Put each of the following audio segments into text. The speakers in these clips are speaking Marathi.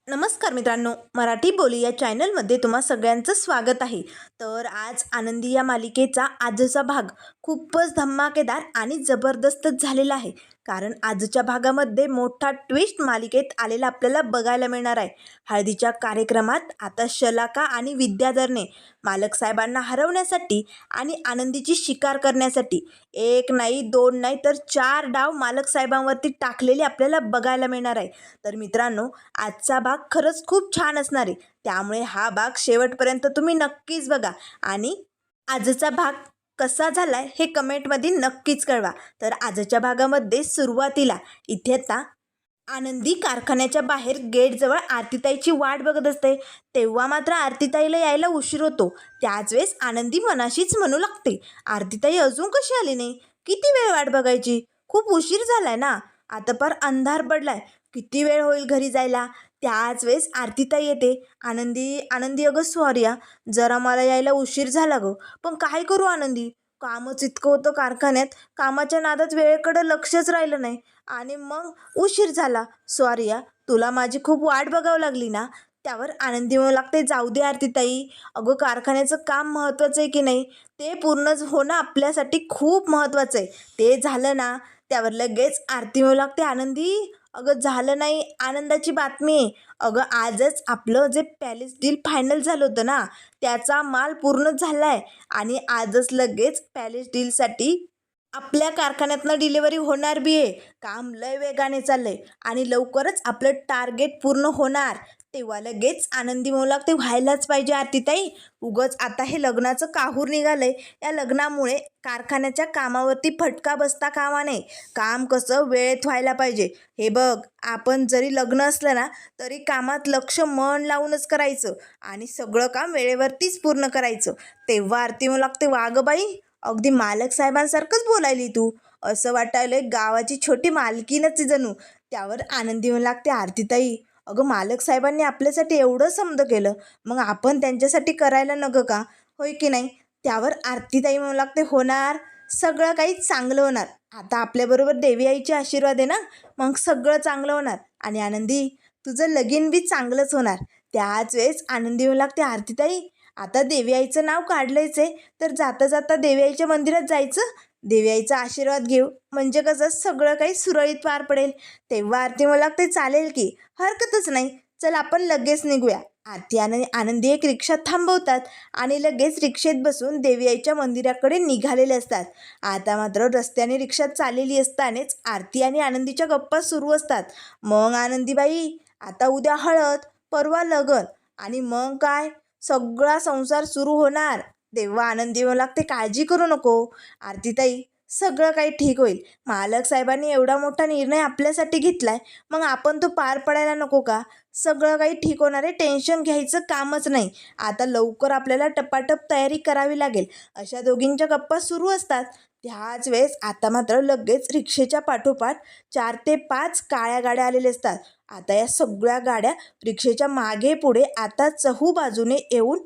नमस्कार मित्रांनो, मराठी बोली या चॅनलमध्ये तुम्हा सगळ्यांचं स्वागत आहे. तर आज आनंदी या मालिकेचा आजचा भाग खूपच धमाकेदार आणि जबरदस्तच झालेला आहे. कारण आजच्या भागामध्ये मोठा ट्विस्ट मालिकेत आलेला आपल्याला बघायला मिळणार आहे. हळदीच्या कार्यक्रमात आता शलाका आणि विद्याधरने मालक साहेबांना हरवण्यासाठी आणि आनंदीची शिकार करण्यासाठी एक नाही, दोन नाही, तर 4 डाव मालक साहेबांवरती टाकलेले आपल्याला बघायला मिळणार आहे. तर मित्रांनो, आजचा भाग खरंच खूप छान असणार आहे. त्यामुळे हा भाग शेवटपर्यंत तुम्ही नक्कीच बघा आणि आजचा भाग कसा झालाय हे कमेंटमध्ये नक्कीच कळवा. तर आजच्या भागामध्ये सुरुवातीला इथे आता आनंदी कारखान्याच्या बाहेर गेटजवळ आरतीताईची वाट बघत असते. तेव्हा मात्र आरतीताईला यायला उशीर होतो. त्याच वेळेस आनंदी मनाशीच म्हणू लागते, आरतीताई अजून कशी आली नाही? किती वेळ वाट बघायची? खूप उशीर झालाय ना, आता पार अंधार पडलाय, किती वेळ होईल घरी जायला? त्याच वेळेस आरतीताई येते. आनंदी आनंदी अगं सॉरी हा, जरा मला यायला उशीर झाला गं, पण काय करू आनंदी, कामच इतकं होतं कारखान्यात, कामाच्या नादात वेळेकडं लक्षच राहिलं नाही आणि मग उशीर झाला. सॉरी या, तुला माझी खूप वाट बघावं लागली ना? त्यावर आनंदी म्हणू लागते, जाऊ दे आरतीताई, अगं कारखान्याचं काम महत्त्वाचं आहे की नाही, ते पूर्ण होणं आपल्यासाठी खूप महत्त्वाचं आहे, ते झालं ना? त्यावर लगेच आरती म्हणू लागते, आनंदी अगं झालं नाही, आनंदाची बातमी आहे. अगं आजच आपलं जे पॅलेस डील फायनल झालं होतं ना, त्याचा माल पूर्ण झाला आहे आणि आजच लगेच पॅलेस डीलसाठी आपल्या कारखान्यातनं डिलिव्हरी होणार बी आहे. काम लय वेगाने चाललंय आणि लवकरच आपलं टार्गेट पूर्ण होणार. तेव्हा लगेच आनंदी म्हणू लागते, व्हायलाच पाहिजे आरतीताई, उगच आता हे लग्नाचं काहूर निघालंय, या लग्नामुळे कारखान्याच्या कामावरती फटका बसता कामा नये. काम कसं वेळेत व्हायला पाहिजे. हे बघ, आपण जरी लग्न असलं ना, तरी कामात लक्ष मन लावूनच करायचं आणि सगळं काम वेळेवरतीच पूर्ण करायचं. तेव्हा आरती म्हणू लागते, वा गं बाई, अगदी मालक साहेबांसारखंच बोलायली तू, असं वाटायलंय गावाची छोटी मालकीनच जणू. त्यावर आनंदी म्हणू लागते, आरतीताई अगं मालक साहेबांनी आपल्यासाठी एवढं समज केलं, मग आपण त्यांच्यासाठी करायला नको का, होय की नाही? त्यावर आरतीताई म्हणू लागते, होणार, सगळं काही चांगलं होणार. आता आपल्याबरोबर देवी आईचे आशीर्वाद आहे ना, मग सगळं चांगलं होणार आणि आनंदी तुझं लगीन बी चांगलंच होणार. त्याच वेळेस आनंदी म्हणू लागते, आरतीताई आता देवी आईचं नाव काढलंच आहे, तर जाता जाता देवी आईच्या मंदिरात जायचं, देवी आईचा आशीर्वाद घेऊ, म्हणजे कसं सगळं काही सुरळीत पार पडेल. तेव्हा आरती म्हणू लागते, चालेल की, हरकतच नाही, चल आपण लगेच निघूया. आरती आणि आनंदी एक रिक्षा थांबवतात आणि लगेच रिक्षेत बसून देवी आईच्या मंदिराकडे निघालेले असतात. आता मात्र रस्त्याने रिक्षा चाललेली असतानाच आरती आणि आनंदीच्या गप्पा सुरू असतात. मग आनंदीबाई, आता उद्या हळद, परवा लगन आणि मग काय, सगळा संसार सुरू होणार. तेव्हा आनंदी म्हणू लागते, काळजी करू नको आरतीताई, सगळं काही ठीक होईल. मालक साहेबांनी एवढा मोठा निर्णय आपल्यासाठी घेतलाय, मग आपण तो पार पडायला नको का? सगळं काही ठीक होणार आहे, टेन्शन घ्यायचं कामच नाही. आता लवकर आपल्याला टपाटप तयारी करावी लागेल. अशा दोघींच्या गप्पा सुरू असतात. त्याच वेळेस आता मात्र लगेच रिक्षेच्या पाठोपाठ 4 ते 5 काळ्या गाड्या आलेल्या असतात. आता या सगळ्या गाड्या रिक्षेच्या मागे पुढे आता चहू बाजूने येऊन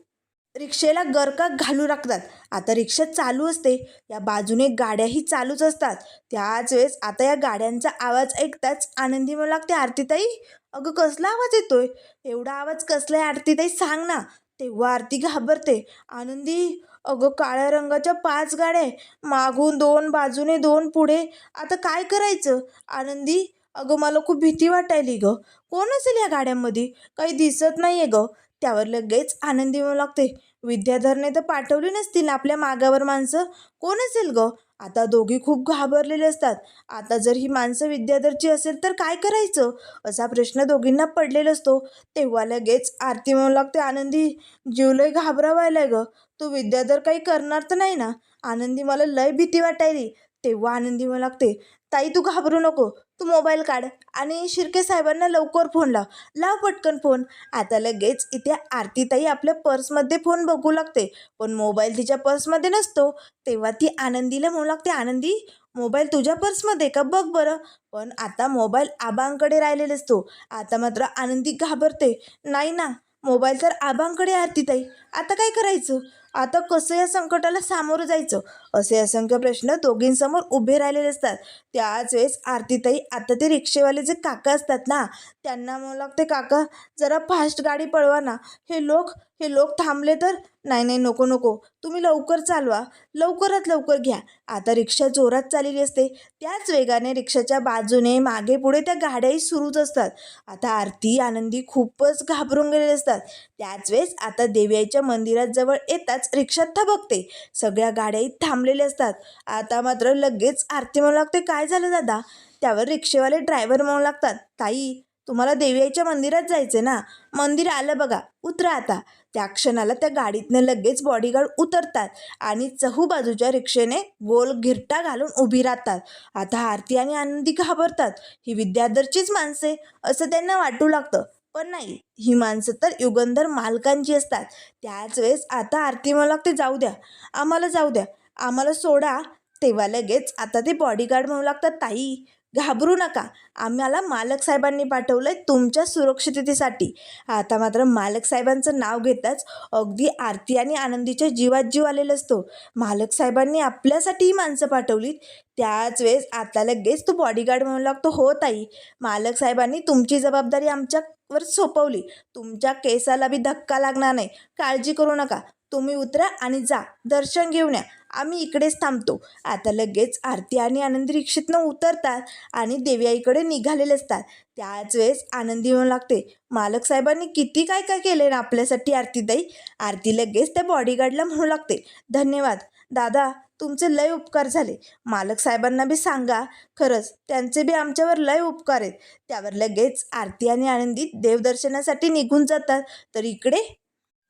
रिक्षेला गरका घालू लागतात. आता रिक्षा चालू असते, या बाजूने गाड्याही चालूच असतात. त्याच वेळेस आता या गाड्यांचा आवाज ऐकताच आनंदी म्हणू लागते, आरतीताई अगं कसला आवाज येतोय, एवढा आवाज कसला आहे आरतीताई, सांग ना. तेव्हा आरती घाबरते, आनंदी अगं काळ्या रंगाच्या 5 गाड्या आहे, मागून 2, बाजूने 2, पुढे, आता काय करायचं आनंदी? अगं मला खूप भीती वाटायली गं, कोण असेल या गाड्यांमध्ये, काही दिसत नाही आहे गं. त्यावर लगेच आनंदी म्हणू लागते, विद्याधरने तर पाठवली नसतील ना आपल्या मागावर माणसं, कोण असेल गं? आता दोघी खूप घाबरलेले असतात. आता जर ही माणसं विद्याधरची असेल तर काय करायचं, असा प्रश्न दोघींना पडलेला असतो. तेव्हा लगेच आरती म्हणू लागते, आनंदी जीव लय घाबरावायलाय गं, तू विद्याधर काही करणार तर नाही ना? आनंदी मला लय भीती वाटायली. तेव्हा आनंदी म्हणू लागते, ताई तू घाबरू नको, तू मोबाईल काढ आणि शिर्के साहेबांना लवकर फोन लाव, लाव पटकन फोन. आता लगेच इथे आरतीताई आपल्या पर्समध्ये फोन बघू लागते, पण मोबाईल तिच्या पर्समध्ये नसतो. तेव्हा ती आनंदीला म्हणू लागते, आनंदी मोबाईल तुझ्या पर्समध्ये का बघ बरं. पण आता मोबाईल आबांकडे राहिलेला असतो. आता मात्र आनंदी घाबरते, नाही ना, मोबाईल तर आबांकडे आरतीताई, आता काय करायचं? आता कसं या संकटाला सामोरं जायचं असे असंख्य प्रश्न दोघींसमोर उभे राहिलेले असतात. त्याच वेळेस आरतीताई आता ते रिक्षेवाले जे काका असतात ना, त्यांना म्हणू लागते, काका जरा फास्ट गाडी पळवा ना, हे लोक थांबले तर. नाही नाही, नको नको, तुम्ही लवकर चालवा, लवकरात लवकर घ्या. आता रिक्षा जोरात चाललेली असते. त्याच वेगाने रिक्षाच्या बाजूने मागे पुढे त्या गाड्याही सुरूच असतात. आता आरती आनंदी खूपच घाबरून गेलेले असतात. त्याच वेळेस आता देवीआईच्या मंदिरात जवळ येताच रिक्षा थबकते. सगळ्या गाड्याही थांबलेल्या असतात. आता मात्र लगेच आरती म्हणू लागते, काय झालं दादा? त्यावर रिक्षेवाले ड्रायव्हर म्हणू लागतात, ताई तुम्हाला देवीआईच्या मंदिरात जायचं ना, मंदिर आलं बघा, उतरा आता. त्या क्षणाला त्या गाडीतनं लगेच बॉडीगार्ड उतरतात आणि चहूबाजूच्या रिक्षेने गोल घिरटा घालून उभी राहतात. आता आरती आणि आनंदी घाबरतात. ही विद्याधरचीच माणसे असं त्यांना वाटू लागतं. पण नाही, ही माणसं तर युगंधर मालकांची असतात. त्याच वेळेस आता आरती म्हणू लागते, जाऊ द्या, आम्हाला जाऊ द्या, आम्हाला सोडा. तेव्हा लगेच आता ते बॉडीगार्ड म्हणू लागतात, ताई घाबरू नका, आम्हाला मालक साहेबांनी पाठवलंय तुमच्या सुरक्षिततेसाठी. आता मात्र मालक साहेबांचं नाव घेताच अगदी आरती आणि आनंदीच्या जीवात जीव आलेला असतो. मालक साहेबांनी आपल्यासाठी ही माणसं पाठवलीत. त्याच वेळेस आता लगेच तो बॉडीगार्ड म्हणू लागतो, हो ताई, मालक साहेबांनी तुमची जबाबदारी आमच्यावर सोपवली. तुमच्या केसाला बी धक्का लागणार नाही, काळजी करू नका. तुम्ही उतरा आणि जा, दर्शन घेऊन या, आम्ही इकडेच थांबतो. आता लगेच आरती आणि आनंदी रिक्षेतनं उतरतात आणि देवीआईकडे निघालेले असतात. त्याच वेळेस आनंदी म्हणू लागते, मालक साहेबांनी किती काय काय केले ना आपल्यासाठी आरतीताई. आरती लगेच त्या बॉडीगार्डला म्हणू लागते, धन्यवाद दादा, तुमचे लय उपकार झाले. मालक साहेबांना बी सांगा, खरंच त्यांचे बी आमच्यावर लय उपकार आहेत. त्यावर लगेच आरती आणि आनंदी देवदर्शनासाठी निघून जातात. तर इकडे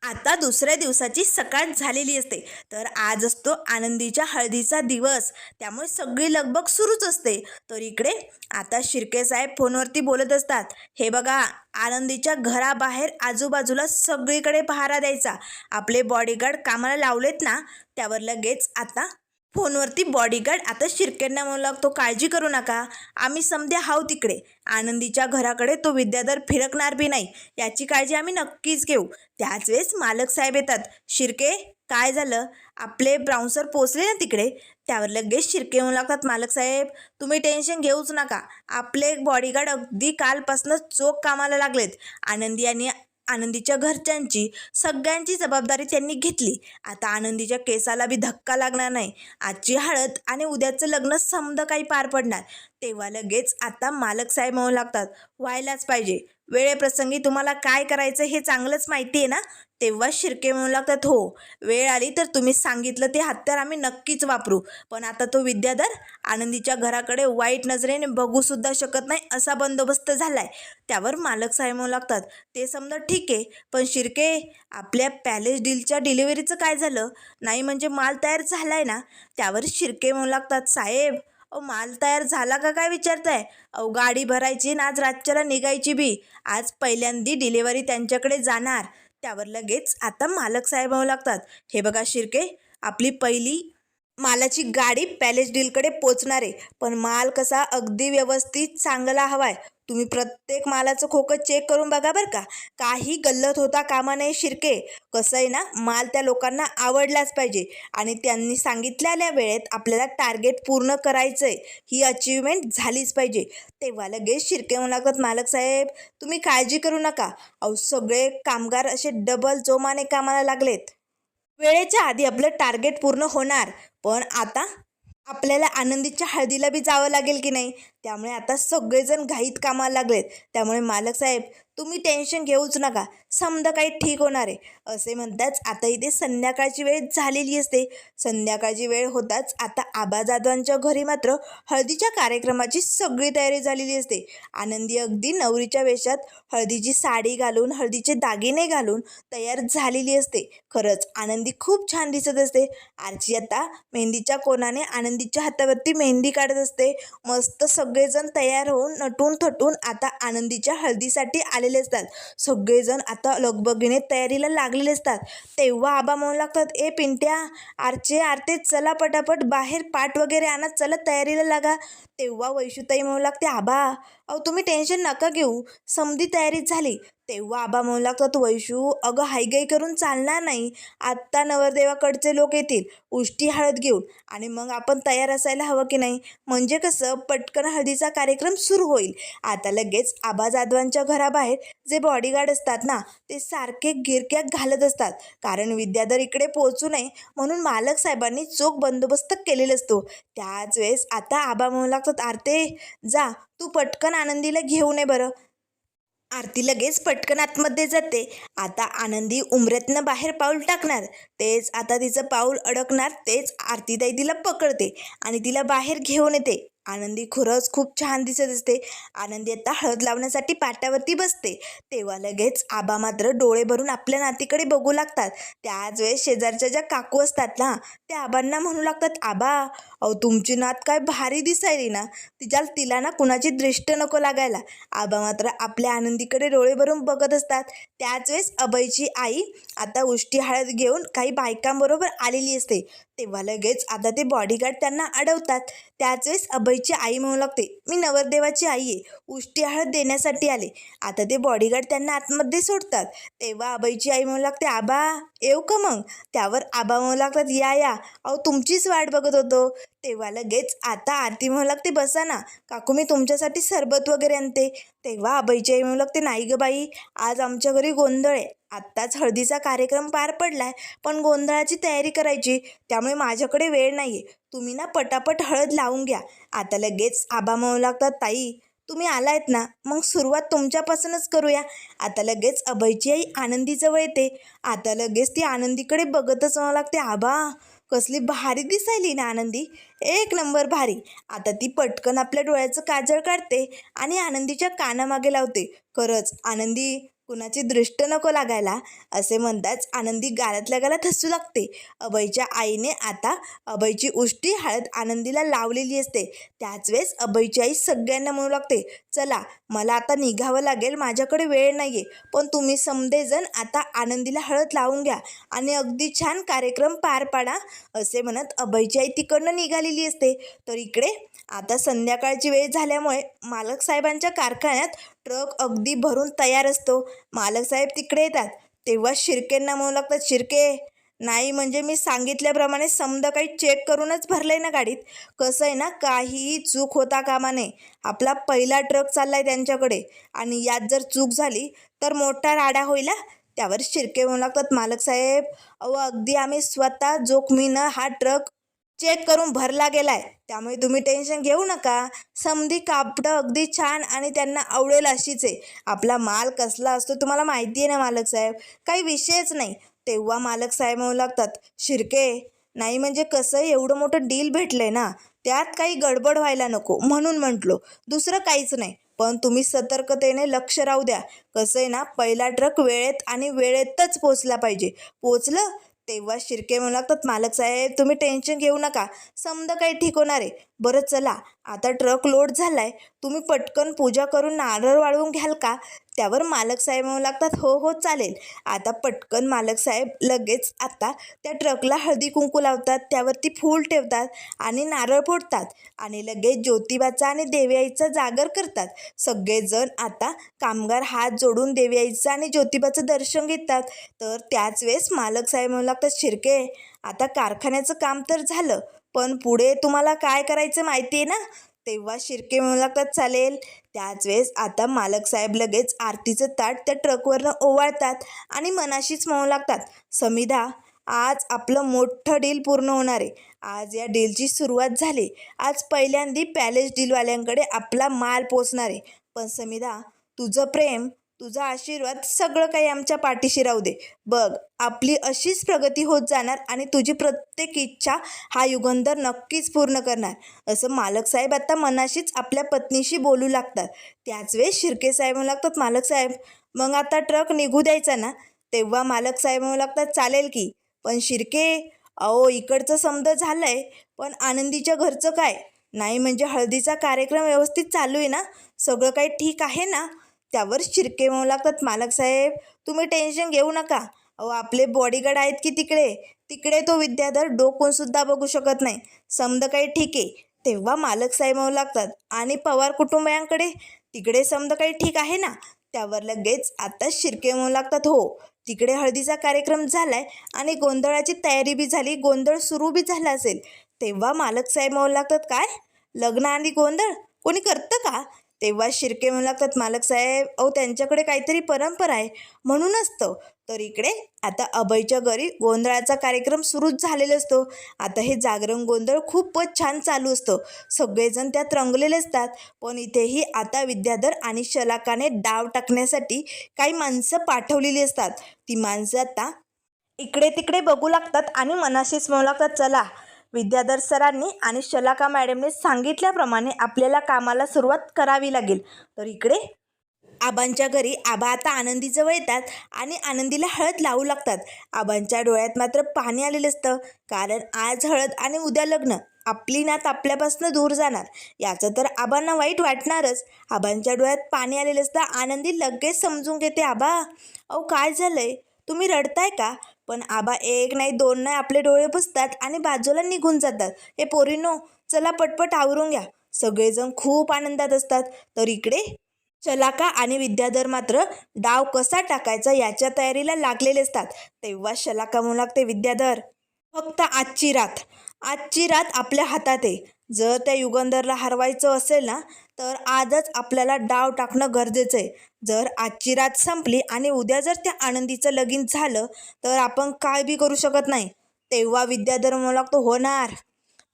आता दुसऱ्या दिवसाची सकाळ झालेली असते. तर आज असतो आनंदीच्या हळदीचा दिवस, त्यामुळे सगळी लगबग सुरूच असते. तर इकडे आता शिर्के साहेब फोनवरती बोलत असतात, हे बघा, आनंदीच्या घराबाहेर आजूबाजूला सगळीकडे पहारा द्यायचा. आपले बॉडीगार्ड कामाला लावलेत ना. त्यावर लगेच आता फोनवरती बॉडीगार्ड आता शिर्केंना म्हणू लागतो, काळजी करू नका, आम्ही समधे हाव तिकडे. आनंदीच्या घराकडे तो विद्याधर फिरकणार बी नाही, याची काळजी आम्ही नक्कीच घेऊ. त्याच वेळेस मालक साहेब येतात. शिर्के, काय झालं? आपले ब्राउन्सर पोचले ना तिकडे? त्यावर लगेच शिर्के म्हणू लागतात, मालक साहेब तुम्ही टेन्शन घेऊच नका, आपले बॉडीगार्ड अगदी कालपासूनच चोख कामाला लागलेत. आनंदी आणि आनंदीच्या घरच्यांची सगळ्यांची जबाबदारी त्यांनी घेतली. आता आनंदीच्या केसाला बी धक्का लागणार नाही. आजची हळद आणि उद्याचं लग्न समद काही पार पडणार. तेव्हा लगेच आता मालक साहेब म्हणू लागतात, व्हायलाच पाहिजे, वेळेप्रसंगी तुम्हाला काय करायचं हे चांगलंच माहिती आहे ना. तेव्हा शिर्के म्हणू लागतात, हो, वेळ आली तर तुम्ही सांगितलं ते हत्यार आम्ही नक्कीच वापरू. पण आता तो विद्याधर आनंदीच्या घराकडे वाईट नजरेने बघूसुद्धा शकत नाही असा बंदोबस्त झालाय. त्यावर मालक साहेब म्हणू लागतात, ते समजा ठीक आहे, पण शिर्के, आपल्या पॅलेस डीलच्या डिलिव्हरीचं काय झालं? नाही म्हणजे माल तयार झालाय ना? त्यावर शिर्के म्हणू लागतात, साहेब माल तयार झाला का काय विचारताय? गाडी भरायची ना, आज रातच्याला निघायची बी. आज पहिल्यांदी डिलिव्हरी त्यांच्याकडे जाणार. त्यावर लगेच आता मालक साहेब म्हणू लागतात, हे बघा शिर्के, आपली पहिली मालाची गाडी पॅलेस डीलकडे पोचणार आहे, पण माल कसा अगदी व्यवस्थित चांगला हवाय. तुम्ही प्रत्येक मालाचं खोकं चेक करून बघा बरं का, काही गल्लत होता कामा नये शिर्के. कसं आहे ना, माल त्या लोकांना आवडलाच पाहिजे आणि त्यांनी सांगितलेल्या वेळेत आपल्याला टार्गेट पूर्ण करायचं आहे, ही अचिव्हमेंट झालीच पाहिजे. तेव्हा लगेच शिर्के म्हणू लागतात, मालक साहेब तुम्ही काळजी करू नका, सगळे कामगार असे डबल जोमाने कामाला लागलेत. वेळेच्या आधी आपलं टार्गेट पूर्ण होणार. पण आता आपल्याला आनंदीच्या हळदीला बी जावं लागेल की नाही, त्यामुळे आता सगळेजण घाईत कामाला लागलेत. त्यामुळे मालक साहेब तुम्ही टेन्शन घेऊच नका, समजा काही ठीक होणार आहे. असे म्हणताच आता इथे संध्याकाळची वेळ झालेली असते. संध्याकाळची वेळ होताच आता आबाजादांच्या घरी मात्र हळदीच्या कार्यक्रमाची सगळी तयारी झालेली असते. आनंदी अगदी नवरीच्या वेशात हळदीची साडी घालून, हळदीचे दागिने घालून तयार झालेली असते. खरंच आनंदी खूप छान दिसत असते. आरची आता मेहंदीच्या कोणाने आनंदीच्या हातावरती मेहंदी काढत असते. मस्त सगळेजण तयार होऊन नटून थटून आता आनंदीच्या हळदीसाठी आलेले असतात. सगळेजण आता लगबगीने तयारीला लागलेले असतात. तेव्हा आबा म्हणू लागतात, ए पिंट्या, आरचे, आरते, चला पटापट बाहेर पाट वगैरे आणा, चला तयारीला लागा. तेव्हा वैशूताई म्हणू लागते, आबा अहो तुम्ही टेन्शन नका घेऊ, समधी तयारीच झाली. तेव्हा आबा म्हणू लागतात, वैशू अगं हायगाई करून चालणार नाही. आत्ता नवरदेवाकडचे लोक येतील उष्टी हळद घेऊन आणि मग आपण तयार असायला हवं की नाही, म्हणजे कसं पटकन हळदीचा कार्यक्रम सुरू होईल. आता लगेच आबा जाधवांच्या घराबाहेर जे बॉडीगार्ड असतात ना, ते सारखे गिरक्या घालत असतात, कारण विद्याधर इकडे पोहोचू नये म्हणून मालक साहेबांनी चोख बंदोबस्त केलेला असतो. त्याच वेळेस आता आबा म्हणू लागतात, आरते जा तू पटकन आनंदीला घेऊन ये बरं. आरती लगेच पटकन आतमध्ये जाते. आता आनंदी उंबऱ्यातनं बाहेर पाऊल टाकणार, तेच आता तिचं पाऊल अडकणार, तेच आरतीताई तिला पकडते आणि तिला बाहेर घेऊन येते. आनंदी खरंच खूप छान दिसत असते. आनंदी आता हळद लावण्यासाठी पाटावरती बसते. तेव्हा लगेच आबा मात्र डोळे भरून आपल्या नातीकडे बघू लागतात. त्याच वेळेस शेजारच्या ज्या काकू असतात ना, त्या आबांना म्हणू लागतात, आबा अहो तुमची नात काय भारी दिसायली ना, तिला ना कुणाची दृष्ट नको लागायला. आबा मात्र आपल्या आनंदीकडे डोळे भरून बघत असतात. त्याच वेळेस अभयची आई आता उष्टी हळद घेऊन काही बायकांबरोबर आलेली असते. तेव्हा लगेच आता ते बॉडीगार्ड त्यांना अडवतात. त्याच वेळेस अभयची आई म्हणू लागते, मी नवरदेवाची आई आहे, उष्टी हळद देण्यासाठी आले. आता ते बॉडीगार्ड त्यांना आतमध्ये सोडतात. तेव्हा अभयची आई म्हणू लागते, आबा येऊ का मग. त्यावर आबा म्हणू लागतात, या अहो तुमचीच वाट बघत होतो. तेव्हा लगेच आता आरती म्हणू लागते, बसा ना काकू, मी तुमच्यासाठी सरबत वगैरे आणते. तेव्हा अभयची आई म्हणू लागते, नाही ग बाई, आज आमच्या घरी गोंधळ आहे. आत्ताच हळदीचा कार्यक्रम पार पडलाय, पण गोंधळाची तयारी करायची, त्यामुळे माझ्याकडे वेळ नाही आहे. तुम्ही ना पटापट हळद लावून घ्या. आता लगेच आबा म्हणू लागतात, ताई तुम्ही आलायत ना, मग सुरुवात तुमच्यापासूनच करूया. आता लगेच अभयची आई आनंदीजवळ येते. आता लगेच ती आनंदीकडे बघतच म्हणू लागते, आबा कसली भारी दिसायली ना आनंदी, एक नंबर भारी. आता ती पटकन आपल्या डोळ्याचं काजळ काढते आणि आनंदीच्या कानामागे लावते. खरंच आनंदी कुणाची दृष्ट नको लागायला, असे म्हणताच आनंदी गालातल्या गालात हसू लागते. अभयच्या आईने आता अभयची उष्टी हळद आनंदीला लावलेली असते. त्याच वेळेस अभयची आई सगळ्यांना म्हणू लागते, चला मला आता निघावं लागेल, माझ्याकडे वेळ नाही आहे, पण तुम्ही समधेजण आता आनंदीला हळद लावून घ्या आणि अगदी छान कार्यक्रम पार पाडा. असे म्हणत अभयची आई तिकडनं निघालेली असते. तर इकडे आता संध्याकाळची वेळ झाल्यामुळे मालक साहेबांच्या कारखान्यात ट्रक अगदी भरून तयार असतो. मालक साहेब तिकडे येतात. तेव्हा शिर्केंना म्हणू लागतात, शिर्के नाही म्हणजे मी सांगितल्याप्रमाणे समजा काही चेक करूनच भरलंय ना गाडीत. कसं आहे ना, काहीही चूक होता कामा नये. आपला पहिला ट्रक चाललाय त्यांच्याकडे आणि यात जर चूक झाली तर मोठा राडा होईल. त्यावर शिर्के म्हणू लागतात, मालक साहेब अहो अगदी आम्ही स्वतः जोखमीनं हा ट्रक चेक करून भरला गेलाय, त्यामुळे तुम्ही टेन्शन घेऊ नका. समधी कापडं अगदी छान आणि त्यांना आवडेल अशीच आहे. आपला माल कसला असतो तुम्हाला माहिती आहे ना मालक साहेब, काही विषयच नाही. तेव्हा मालक साहेब म्हणू लागतात, शिर्के नाही म्हणजे कसं एवढं मोठं डील भेटलंय ना, त्यात काही गडबड व्हायला नको म्हणून म्हटलो, दुसरं काहीच नाही. पण तुम्ही सतर्कतेने लक्ष राहू द्या. कसं आहे ना, पहिला ट्रक वेळेत आणि वेळेतच पोचला पाहिजे. पोचलं. तेव्हा शिर्के म्हणू लागतात, मालक साहेब तुम्ही टेन्शन घेऊ नका, समजा काही ठीक होणार आहे. बरं चला आता ट्रक लोड झालाय, तुम्ही पटकन पूजा करून नारळ वाळवून घ्याल का. त्यावर मालक साहेब म्हणू लागतात, हो हो चालेल. आता पटकन मालक साहेब लगेच आता त्या ट्रकला हळदी कुंकू लावतात, त्यावरती फूल ठेवतात आणि नारळ फोडतात आणि लगेच ज्योतिबाचा आणि देवी आईचा जागर करतात. सगळेजण आता कामगार हात जोडून देवी आईचं आणि ज्योतिबाचं दर्शन घेतात. तर त्याच वेळेस मालक साहेब म्हणू लागतात, शिर्के आता कारखान्याचं काम तर झालं, पण पुढे तुम्हाला काय करायचं माहिती आहे ना. तेव्हा शिर्के म्हणू लागतात, चालेल. त्याच वेळेस आता मालक साहेब लगेच आरतीचं ताट त्या ट्रकवरनं ओवाळतात आणि मनाशीच म्हणू लागतात, समिधा आज आपलं मोठं डील पूर्ण होणार आहे. आज या डीलची सुरुवात झाली. आज पहिल्यांदी पॅलेस डीलवाल्यांकडे आपला माल पोचणार आहे. पण समिधा तुझं प्रेम, तुझा आशीर्वाद सगळं काही आमच्या पाठीशी राहू दे. बघ आपली अशीच प्रगती होत जाणार आणि तुझी प्रत्येक इच्छा हा युगंधर नक्कीच पूर्ण करणार. असं मालक साहेब आता मनाशीच आपल्या पत्नीशी बोलू लागतात. त्याच वेळेस शिर्के साहेब म्हणू लागतात, मालक साहेब मग आता ट्रक निघू द्यायचा ना. तेव्हा मालक साहेब म्हणू लागतात, चालेल की. पण शिर्के अहो इकडचं समजा झालंय, पण आनंदीच्या घरचं काय. नाही म्हणजे हळदीचा कार्यक्रम व्यवस्थित चालू आहे ना, सगळं काही ठीक आहे ना. त्यावर शिर्के म्हणू लागतात, मालक साहेब तुम्ही टेन्शन घेऊ नका. अहो आपले बॉडीगार्ड आहेत की तिकडे, तिकडे तो विद्याधर डोकून सुद्धा बघू शकत नाही. समजा काही ठीक आहे. तेव्हा मालक साहेब म्हणू लागतात, आणि पवार कुटुंबियांकडे तिकडे समजा काही ठीक आहे ना? त्यावर लगेच आता शिर्के म्हणू लागतात, हो तिकडे हळदीचा कार्यक्रम झालाय आणि गोंधळाची तयारी बी झाली, गोंधळ सुरू बी झाला असेल. तेव्हा मालक साहेब म्हणू लागतात, काय लग्न आणि गोंधळ कोणी करतं का? तेव्हा शिर्के म्हणू लागतात, मालक साहेब अहो त्यांच्याकडे काहीतरी परंपरा आहे म्हणून असतं. तर इकडे आता अभयच्या घरी गोंधळाचा कार्यक्रम सुरूच झालेला असतो. आता हे जागरण गोंधळ खूपच छान चालू असतं, सगळेजण त्यात रंगलेले असतात. पण इथेही आता विद्याधर आणि शलाकाने डाव टाकण्यासाठी काही माणसं पाठवलेली असतात. ती माणसं आता इकडे तिकडे बघू लागतात आणि मनाशीच म्हणू लागतात, चला विद्याधर सरांनी आणि शलाका मॅडमने सांगितल्याप्रमाणे आपल्याला कामाला सुरुवात करावी लागेल. तर इकडे आबांच्या घरी आबा आता आनंदीजवळ येतात आणि आनंदीला हळद लावू लागतात. आबांच्या डोळ्यात मात्र पाणी आलेलं असतं, कारण आज हळद आणि उद्या लग्न. आपली नात आपल्यापासून दूर जाणार याचं तर आबांना वाईट वाटणारच. आबांच्या डोळ्यात पाणी आलेलं असतं. आनंदी लगेच समजून घेते, आबा अहो काय झालंय, तुम्ही रडताय का? पण आबा एक नाही दोन नाही आपले डोळे पुसतात आणि बाजूला निघून जातात. हे पोरींनो चला पटपट आवरून घ्या. सगळेजण खूप आनंदात असतात. तर इकडे शलाका आणि विद्याधर मात्र डाव कसा टाकायचा याच्या तयारीला लागलेले असतात. तेव्हा शलाका म्हणू लागते, विद्याधर फक्त आजची रात आपल्या हातात आहे. जर त्या युगंधरला हरवायचं असेल ना, तर आजच आपल्याला डाव टाकणं गरजेचं आहे. जर आजची रात संपली आणि उद्या जर त्या आनंदीचं लगीन झालं तर आपण काय बी करू शकत नाही. तेव्हा विद्याधर म्हणू लागतो, होणार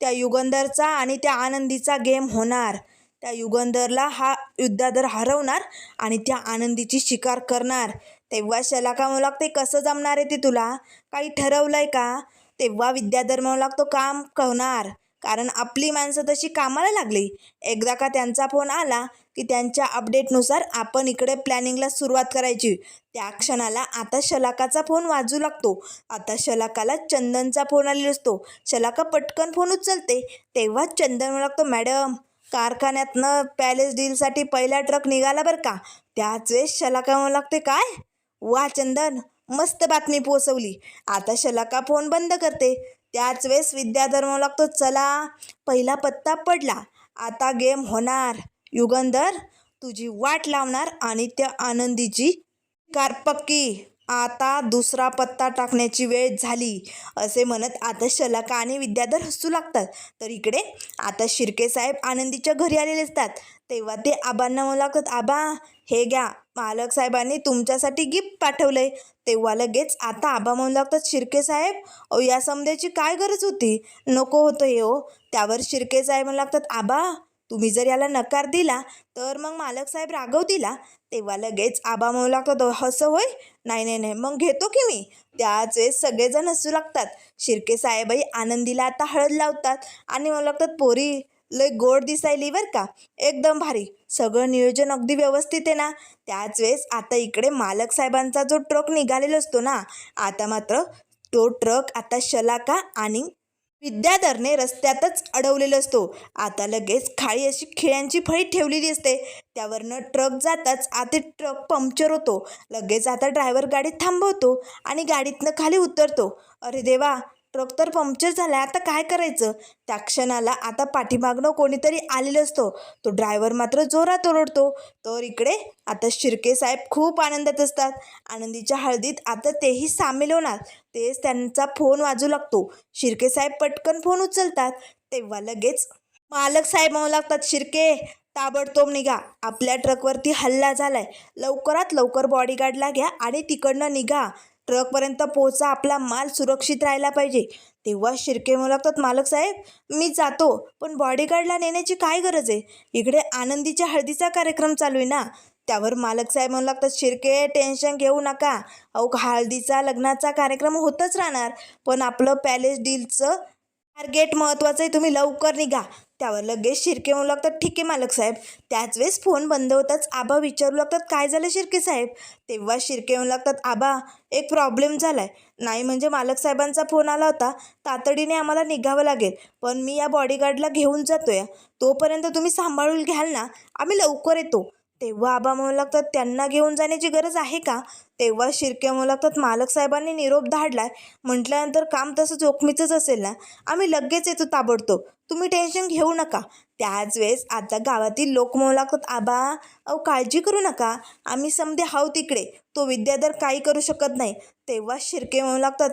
त्या युगंधरचा आणि त्या आनंदीचा गेम होणार. त्या युगंधरला हा विद्याधर हरवणार आणि त्या आनंदीची शिकार करणार. तेव्हा शलाका म्हणू लागते, कसं जमणार आहे ते तुला? काही ठरवलंय का? तेव्हा विद्याधर म्हणू लागतो, काम करणार, कारण आपली माणसं तशी कामाला लागली. एकदा का त्यांचा फोन आला की त्यांच्या अपडेटनुसार आपण इकडे प्लॅनिंगला सुरुवात करायची. त्या क्षणाला आता शलाकाचा फोन वाजू लागतो. आता शलाकाला चंदनचा फोन आलेला असतो. शलाका पटकन फोन उचलते. तेव्हा चंदन म्हणू लागतो, मॅडम कारखान्यातनं पॅलेस डीलसाठी पहिला ट्रक निघाला बरं का. त्याच वेळेस शलाका म्हणू लागते, काय वा चंदन, मस्त बातमी पोचवली. आता शलाका फोन बंद करते. त्याच वेळेस विद्याधर म्हणू लागतो, चला पहिला पत्ता पडला, आता गेम होणार. युगंधर तुझी वाट लावणार आणि त्या आनंदीची कार पक्की. आता दुसरा पत्ता टाकण्याची वेळ झाली, असे म्हणत आता शलाका आणि विद्याधर हसू लागतात. तर इकडे आता शिर्के साहेब आनंदीच्या घरी आलेले असतात. तेव्हा ते आबांना म्हणू लागतात, आबा हे घ्या, मालक साहेबांनी तुमच्यासाठी गिफ्ट पाठवलंय. तेव्हा लगेच आता आबा म्हणू लागतात, शिर्के साहेब अहो या समध्याची काय गरज होती, नको होतं हे हो. त्यावर शिर्के साहेब म्हणू लागतात, आबा तुम्ही जर याला नकार दिला तर मग मालक साहेब रागवतीला. तेव्हा लगेच आबा म्हणू लागतात, हसं होय, नाही नाही नाही मग घेतो की मी. त्याच वेळेस सगळेजण हसू लागतात. शिर्के साहेबही आनंदीला आता हळद लावतात आणि म्हणू लागतात, पोरी लय गोड दिसायली बरं का, एकदम भारी, सगळं नियोजन अगदी व्यवस्थित आहे ना. त्याच वेळेस आता इकडे मालक साहेबांचा जो ट्रक निघालेला असतो ना, आता मात्र तो ट्रक आता शलाका आणि विद्याधरने रस्त्यातच अडवलेला असतो. आता लगेच खाली अशी खिळ्यांची फळी ठेवलेली असते. त्यावरनं ट्रक जाताच आता ट्रक पंक्चर होतो. लगेच आता ड्रायव्हर गाडी थांबवतो आणि गाडीतनं खाली उतरतो. अरे देवा, ट्रक तर पंक्चर झाला, आता काय करायचं? त्या क्षणाला आता पाठीमागनं कोणीतरी आलेलं असतो. तो ड्रायव्हर मात्र जोरात ओरडतो. तर इकडे आता शिर्के साहेब खूप आनंदात असतात. आनंदीच्या हळदीत आता तेही सामील होणार. तेच त्यांचा फोन वाजू लागतो. शिर्के साहेब पटकन फोन उचलतात. तेव्हा लगेच मालक साहेब म्हणू लागतात, शिर्के ताबडतोब निघा, आपल्या ट्रकवरती हल्ला झालाय, लवकरात लवकर बॉडीगार्डला घ्या आणि तिकडनं निघा, ट्रकपर्यंत पोहोचा, आपला माल सुरक्षित राहायला पाहिजे. तेव्हा शिर्के म्हणू लागतात, मालक साहेब मी जातो, पण बॉडीगार्डला नेण्याची काय गरज आहे, इकडे आनंदीच्या हळदीचा कार्यक्रम चालू आहे ना. त्यावर मालक साहेब म्हणू लागतात, शिर्के टेन्शन घेऊ नका, अहो हळदीचा लग्नाचा कार्यक्रम होतच राहणार, पण आपलं पॅलेस डीलचं टार्गेट महत्त्वाचं आहे, तुम्ही लवकर निघा. त्यावर लगेच शिर्के म्हणू लागतात, ठीक आहे मालक साहेब. त्याच वेळेस फोन बंद होताच आबा विचारू लागतात, काय झालं शिर्के साहेब? तेव्हा शिर्के म्हणू लागतात, आबा एक प्रॉब्लेम झाला आहे. नाही म्हणजे मालक साहेबांचा फोन आला होता, तातडीने आम्हाला निघावं लागेल, पण मी या बॉडीगार्डला घेऊन जातो आहे, तोपर्यंत तुम्ही सांभाळून घ्याल ना, आम्ही लवकर येतो. तेव्हा आबा म्हणू लागतात, त्यांना घेऊन जाण्याची गरज आहे का? तेव्हा शिर्के म्हणू लागतात, मालक साहेबांनी निरोप धाडलाय म्हटल्यानंतर काम तसं जोखमीचंच असेल ना, आम्ही लगेच येतो ताबडतोब, तुम्ही टेन्शन घेऊ नका. त्याच वेळेस आता गावातील लोक म्हणू लागतात, आबा अहो काळजी करू नका, आम्ही समधे हाव तिकडे, तो विद्याधर काही करू शकत नाही. तेव्हा शिर्के म्हणू लागतात,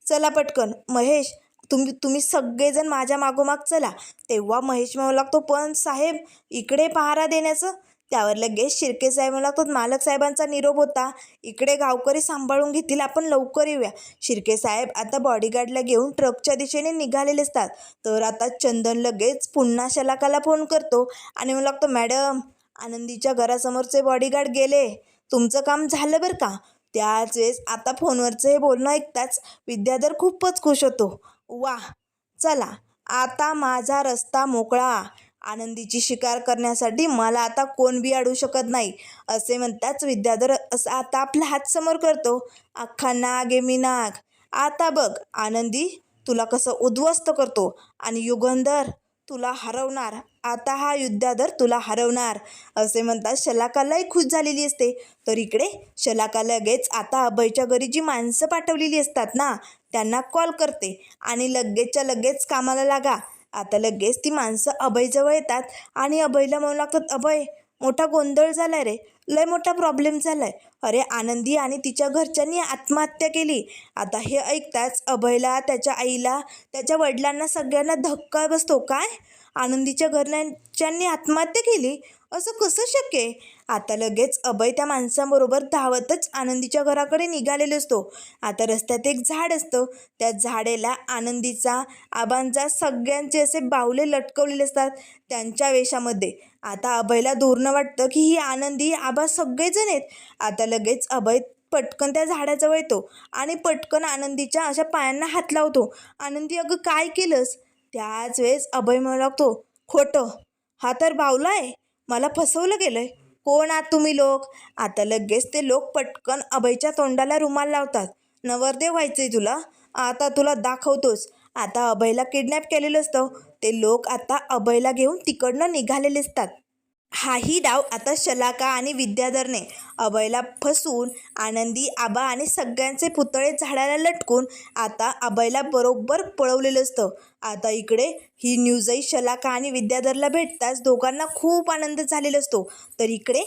चला पटकन महेश, तुम्ही सगळेजण माझ्या मागोमाग चला. तेव्हा महेश म्हणू लागतो, पण साहेब इकडे पहारा देण्याचं. त्यावर लगेच शिर्के साहेब म्हणू लागतात, मालक साहेबांचा निरोप होता, इकडे गावकरी सांभाळून घेतील, आपण लवकर येऊया. शिर्के साहेब आता बॉडीगार्डला घेऊन ट्रकच्या दिशेने निघालेले असतात. तर आता चंदन लगेच पुन्हा शलाकाला फोन करतो आणि म्हणू लागतो, मॅडम आनंदीच्या घरासमोरचे बॉडीगार्ड गेले, तुमचं काम झालं बरं का. त्याच वेळेस आता फोनवरचं हे बोलणं ऐकताच विद्याधर खूपच खुश होतो. वा, चला आता माझा रस्ता मोकळा, आनंदीची शिकार करण्यासाठी मला आता कोण बी अडवू शकत नाही, असे म्हणताच विद्याधर असं आता आपला हात समोर करतो. अख्खा नाग आहे मी नाग, आता बघ आनंदी तुला कसं उद्ध्वस्त करतो आणि युगंधर तुला हरवणार, आता हा युद्धाधर तुला हरवणार, असे म्हणतात शलाकालाही खुश झालेली असते. तर इकडे शलाका लगेच आता अभयच्या घरी जी माणसं पाठवलेली असतात ना, त्यांना कॉल करते आणि लगेचच्या लगेच कामाला लागा. आता लगेच ती माणसं अभयजवळ येतात आणि अभयला म्हणू लागतात, अभय मोठा गोंधळ झालाय रे, लय मोठा प्रॉब्लेम झालाय, अरे आनंदी आणि तिच्या घरच्यांनी आत्महत्या केली. आता हे ऐकताच अभयला, त्याच्या आईला, त्याच्या वडिलांना सगळ्यांना धक्का बसतो. काय, आनंदीच्या घरच्यांनी आत्महत्या केली, असं कसं शक्य आहे? आता लगेच अभय त्या माणसांबरोबर धावतच आनंदीच्या घराकडे निघालेलो असतो. आता रस्त्यात एक झाड असतं, त्या झाडेला आनंदीचा, आबांचा, सगळ्यांचे असे बाहुले लटकवलेले असतात त्यांच्या वेशामध्ये. आता अभयला दूरनं वाटतं की ही आनंदी, आबा सगळेजण आहेत. आता लगेच अभय पटकन त्या झाडाजवळ येतो आणि पटकन आनंदीच्या अशा पायांना हात लावतो. आनंदी अगं काय केलंस? त्याच वेळेस अभय म्हणू लागतो, खोटं, हा तर बावला आहे, मला फसवलं गेलंय, कोण आहात तुम्ही लोक? आता लगेच ते लोक पटकन अभयच्या तोंडाला रुमाल लावतात. नवरदेव व्हायचंय तुला, आता तुला दाखवतोच. आता अभयला किडनॅप केलेलं असतं. ते लोक आता अभयला घेऊन तिकडनं निघालेले असतात. हाही डाव आता शलाका आणि विद्याधरने अभयला फसवून आनंदी, आबा आणि सगळ्यांचे पुतळे झाडाला लटकून आता अभयला बरोबर पळवलेलं असतं. आता इकडे ही न्यूजही शलाका आणि विद्याधरला भेटताच दोघांना खूप आनंद झालेला असतो. तर इकडे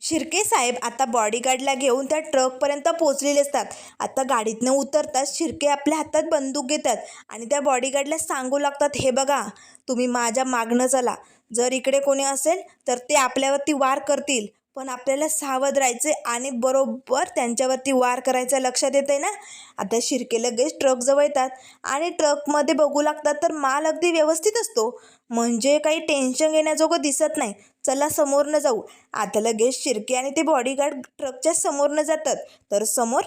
शिर्के साहेब आता बॉडीगार्डला घेऊन त्या ट्रकपर्यंत पोचलेले असतात. आता गाडीतनं उतरताच शिर्के आपल्या हातात बंदूक घेतात आणि त्या बॉडीगार्डला सांगू लागतात, हे बघा तुम्ही माझ्या मागणं चला, जर इकडे कोणी असेल तर ते आपल्यावरती वार करतील, पण आपल्याला सावध राहायचे आणि बरोबर त्यांच्यावरती वार करायचं. लक्षात येतं आहे ना? आता शिर्के लगेच ट्रकजवळ येतात आणि ट्रकमध्ये बघू लागतात तर माल अगदी व्यवस्थित असतो, म्हणजे काही टेन्शन घेण्याजोगं दिसत नाही. चला समोरनं जाऊ. आता लगेच शिर्के आणि ते बॉडीगार्ड ट्रकच्या समोरनं जातात. तर समोर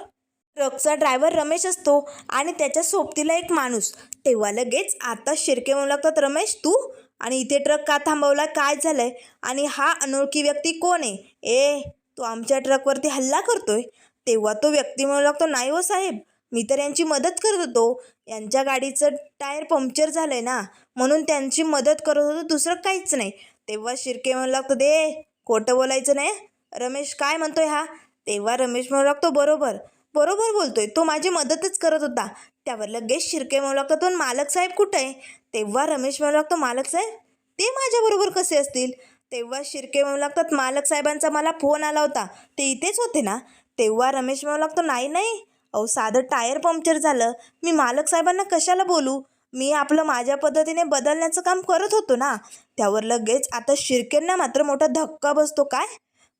ट्रकचा ड्रायव्हर रमेश असतो आणि त्याच्या सोबतीला एक माणूस. तेव्हा लगेच आता शिर्के म्हणू लागतात, रमेश तू, आणि इथे ट्रक का थांबवला, काय झालंय, आणि हा अनोळखी व्यक्ती कोण आहे? तू आमच्या ट्रकवरती हल्ला करतोय? तेव्हा तो व्यक्ती म्हणू लागतो, नाही हो साहेब, मी तर यांची मदत करत होतो, यांच्या गाडीचं टायर पंक्चर झालंय ना, म्हणून त्यांची मदत करत होतो, दुसरं काहीच नाही. तेव्हा शिर्के म्हणू लागतो, खोटं बोलायचं नाही, रमेश काय म्हणतोय हा? तेव्हा रमेश म्हणू लागतो, बरोबर बरोबर बोलतोय, तो माझी मदतच करत होता. त्यावर लगेच शिर्के म्हणू लागतो, पण मालक साहेब कुठे आहे? तेव्हा रमेश म्हणू लागतो, मालक साहेब ते माझ्याबरोबर कसे असतील? तेव्हा शिर्के म्हणू लागतात, मालक साहेबांचा मला फोन आला होता, ते इथेच होते ना? तेव्हा रमेश म्हणू लागतो, नाही नाही, अहो साधं टायर पंक्चर झालं, मी मालक साहेबांना कशाला बोलू, मी आपलं माझ्या पद्धतीने बदलण्याचं काम करत होतो ना. त्यावर लगेच आता शिर्केंना मात्र मोठा धक्का बसतो. काय,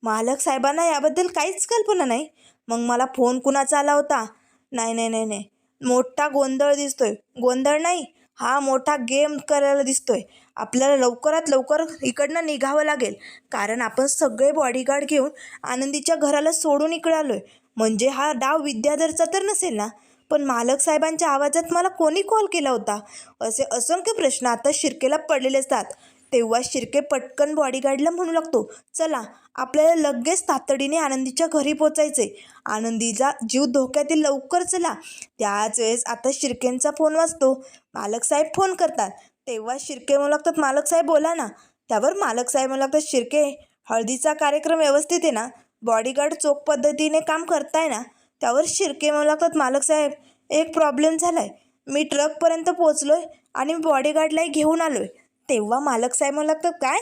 मालक साहेबांना याबद्दल काहीच कल्पना नाही? मग मला फोन कुणाचा आला होता? नाही नाही नाही नाही, मोठा गोंधळ दिसतोय. गोंधळ नाही, हा मोठा गेम करायला दिसतोय. आपल्याला लवकरात लवकर इकडनं निघावं लागेल, कारण आपण सगळे बॉडीगार्ड घेऊन आनंदीच्या घराला सोडून इकडे आलोय. म्हणजे हा डाव विद्याधरचा तर नसेल ना? पण मालक साहेबांच्या आवाजात मला कोणी कॉल केला होता? असे असंख्य प्रश्न आता शिर्केला पडलेले असतात. तेव्हा शिर्के पटकन बॉडीगार्डला म्हणू लागतो, चला आपल्याला लगेच तातडीने आनंदीच्या घरी पोचायचे, आनंदीचा जीव धोक्यात येईल, लवकर चला. त्याच वेळेस आता शिर्केंचा फोन वाजतो. मालक साहेब फोन करतात. तेव्हा शिर्के म्हणू लागतात, मालक साहेब बोला ना. त्यावर मालक साहेब म्हणू लागतात, शिर्के हळदीचा कार्यक्रम व्यवस्थित आहे ना? बॉडीगार्ड चोख पद्धतीने काम करताय ना? त्यावर शिर्के म्हणू लागतात, मालक साहेब एक प्रॉब्लेम झाला आहे. मी ट्रकपर्यंत पोचलो आहे आणि बॉडीगार्डलाही घेऊन आलो आहे. तेव्हा मालक साहेब म्हणू लागतात, काय?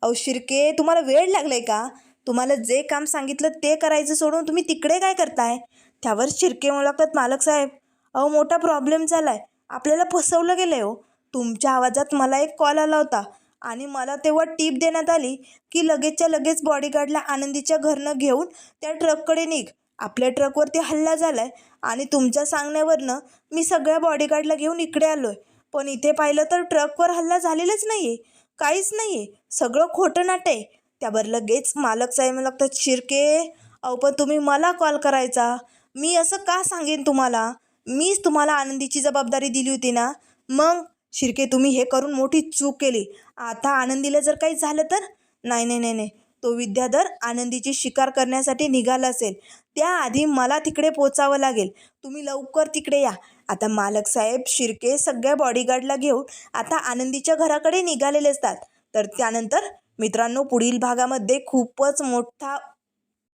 अहो शिर्के, तुम्हाला वेळ लागला आहे का? तुम्हाला जे काम सांगितलं ते करायचं सोडून तुम्ही तिकडे काय करताय? त्यावर शिर्के म्हणू लागतात, मालक साहेब अहो मोठा प्रॉब्लेम झाला आहे. आपल्याला फसवलं गेलं आहे हो. तुमच्या आवाजात मला एक कॉल आला होता आणि मला तेव्हा टीप देण्यात आली की लगेचच्या लगेच बॉडीगार्डला आनंदीच्या घरनं घेऊन त्या ट्रककडे निघ. आपल्या ट्रकवरती हल्ला झाला आहे आणि तुमच्या सांगण्यावरनं मी सगळ्या बॉडीगार्डला घेऊन इकडे आलो आहे. पण इथे पाहिलं तर ट्रकवर हल्ला झालेलाच नाही आहे, काहीच नाही आहे, सगळं खोटं नाटं आहे. त्यावर लगेच मालक साहेब लागतात, शिर्के अहो पण तुम्ही मला कॉल करायचा. मी असं का सांगेन तुम्हाला? मीच तुम्हाला आनंदीची जबाबदारी दिली होती ना. मग शिर्के, तुम्ही हे करून मोठी चूक केली. आता आनंदीला जर काही झालं तर? नाही नाही नाही नाही, तो विद्याधर आनंदीची शिकार करण्यासाठी निघाला असेल. त्याआधी मला तिकडे पोचावं लागेल. तुम्ही लवकर तिकडे या. आता मालक साहेब शिर्के सगळ्या बॉडीगार्डला घेऊन आता आनंदीच्या घराकडे निघालेले असतात. तर त्यानंतर मित्रांनो, पुढील भागामध्ये खूपच मोठा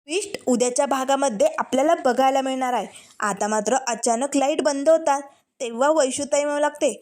ट्विस्ट उद्याच्या भागामध्ये आपल्याला बघायला मिळणार आहे. आता मात्र अचानक लाईट बंद होतात. तेव्हा वैशुताई म्हणू लागते,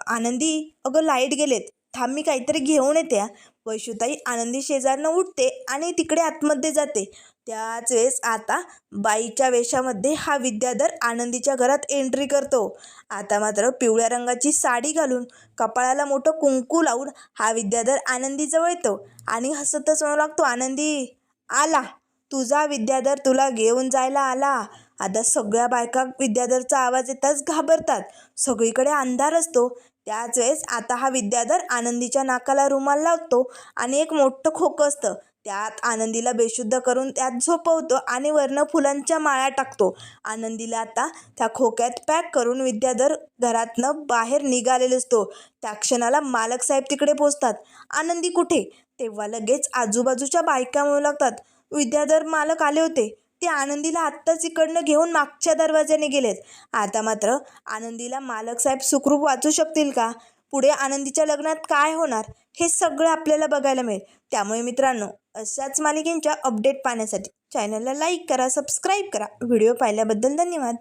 आनंदी अगं लाईट गेलेत, थांब मी काहीतरी घेऊन येते. वैशुताई आनंदी शेजारनं उठते आणि तिकडे आतमध्ये जाते. त्याच वेळेस आता बाईच्या वेशामध्ये हा विद्याधर आनंदीच्या घरात एंट्री करतो. आता मात्र पिवळ्या रंगाची साडी घालून कपाळाला मोठं कुंकू लावून हा विद्याधर आनंदीजवळ येतो आणि हसतच म्हणू लागतो, आनंदी आला, तुझा विद्याधर तुला घेऊन जायला आला. आता सगळ्या बायका विद्याधरचा आवाज येताच घाबरतात. सगळीकडे अंधार असतो. त्याच वेळेस आता हा विद्याधर आनंदीच्या नाकाला रुमाल लावतो आणि एक मोठं खोकं असतं त्यात आनंदीला बेशुद्ध करून त्यात झोपवतो आणि वरनं फुलांच्या माळा टाकतो. आनंदीला आता त्या खोक्यात पॅक करून विद्याधर घरातनं बाहेर निघालेला असतो. त्या क्षणाला मालक साहेब तिकडे पोचतात. आनंदी कुठे? तेव्हा लगेच आजूबाजूच्या बायका म्हणू लागतात, विद्याधर मालक आले होते, ते आनंदीला आत्ताच इकडनं घेऊन मागच्या दरवाज्याने गेलेत. आता मात्र आनंदीला मालक साहेब सुखरूप वाचू शकतील का? पुढे आनंदीच्या लग्नात काय होणार हे सगळं आपल्याला बघायला मिळेल. त्यामुळे मित्रांनो, अशाच मालिकेंच्या अपडेट पाहण्यासाठी चॅनलला लाईक करा, सबस्क्राईब करा. व्हिडिओ पाहिल्याबद्दल धन्यवाद.